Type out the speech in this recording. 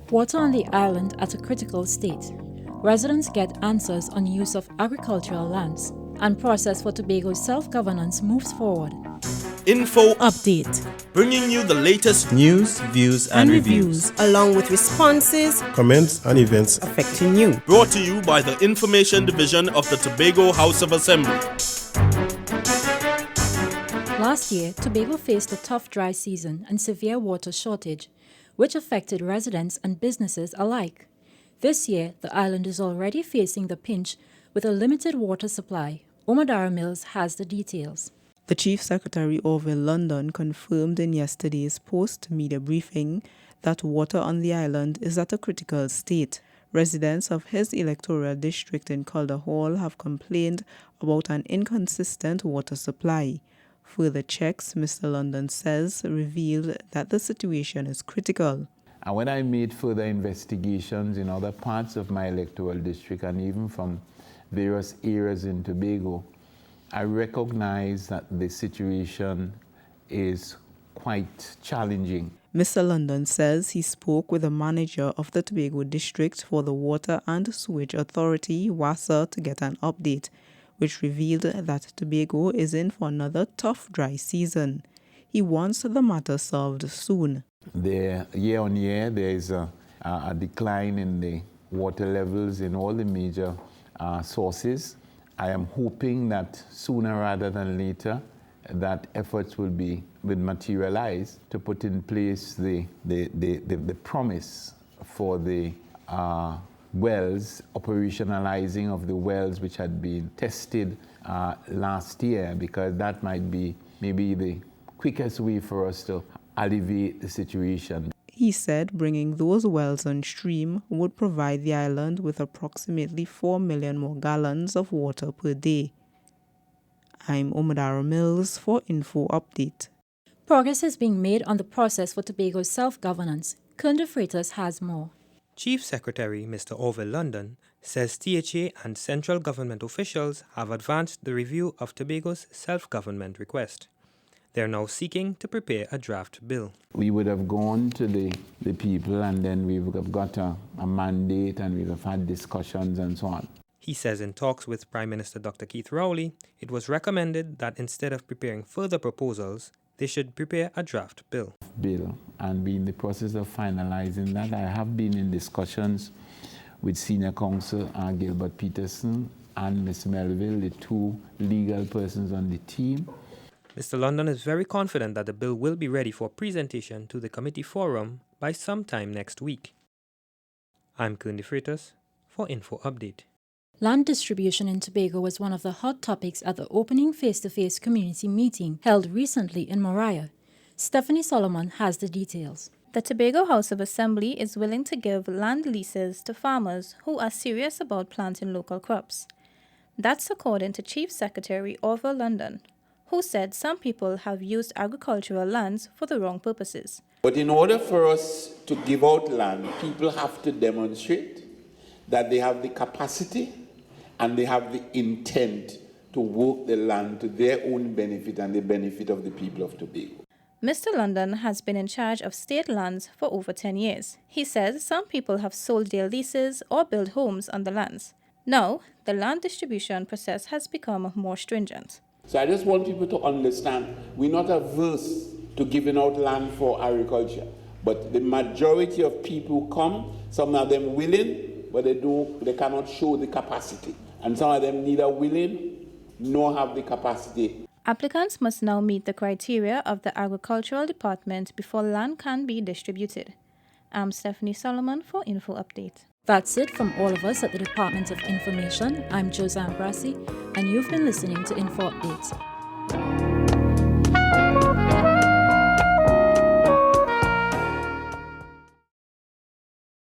Water on the island at a critical state. Residents get answers on use of agricultural lands, and process for Tobago's self-governance moves forward. Info Update. bringing you the latest News, views, and reviews. Along with responses comments and events affecting you. brought to you by the Information Division of the Tobago House of Assembly. Last year, Tobago faced a tough dry season and severe water shortage, which affected residents and businesses alike. This year, the island is already facing the pinch with a limited water supply. Omadara Mills has the details. The Chief Secretary Orville London confirmed in yesterday's post-media briefing that water on the island is at a critical state. Residents of his electoral district in Calder Hall have complained about an inconsistent water supply. Further checks, Mr. London says, revealed that the situation is critical. And when I made further investigations in other parts of my electoral district and even from various areas in Tobago, I recognize that the situation is quite challenging. Mr. London says he spoke with the manager of the Tobago District for the Water and Sewage Authority, WASA, to get an update, which revealed that Tobago is in for another tough dry season. He wants the matter solved soon. Year on year, there is a decline in the water levels in all the major sources. I am hoping that sooner rather than later, that efforts will materialize to put in place the promise for the wells, operationalizing of the wells which had been tested last year, because that might be maybe the quickest way for us to alleviate the situation. He said bringing those wells on stream would provide the island with approximately 4 million more gallons of water per day. I'm Omadara Mills for Info Update. Progress is being made on the process for Tobago's self-governance. Kunda Freitas has more. Chief Secretary Mr. Orville London says THA and central government officials have advanced the review of Tobago's self-government request. They are now seeking to prepare a draft bill. We would have gone to the people, and then we would have got a mandate, and we would have had discussions and so on. He says in talks with Prime Minister Dr. Keith Rowley, it was recommended that instead of preparing further proposals, they should prepare a draft bill. And be in the process of finalizing that. I have been in discussions with Senior Counsel Gilbert Peterson and Ms. Melville, the two legal persons on the team. Mr. London is very confident that the bill will be ready for presentation to the committee forum by sometime next week. I'm Kunda Freitas for Info Update. Land distribution in Tobago was one of the hot topics at the opening face-to-face community meeting held recently in Moriah. Stephanie Solomon has the details. The Tobago House of Assembly is willing to give land leases to farmers who are serious about planting local crops. That's according to Chief Secretary Orville London, who said some people have used agricultural lands for the wrong purposes. But in order for us to give out land, people have to demonstrate that they have the capacity and they have the intent to work the land to their own benefit and the benefit of the people of Tobago. Mr. London has been in charge of state lands for over 10 years. He says some people have sold their leases or built homes on the lands. Now, the land distribution process has become more stringent. So I just want people to understand, we're not averse to giving out land for agriculture, but the majority of people who come, some of them willing, but they cannot show the capacity. And some of them neither willing nor have the capacity. Applicants must now meet the criteria of the Agricultural Department before land can be distributed. I'm Stephanie Solomon for Info Update. That's it from all of us at the Department of Information. I'm Josanne Brassi, and you've been listening to Info Update.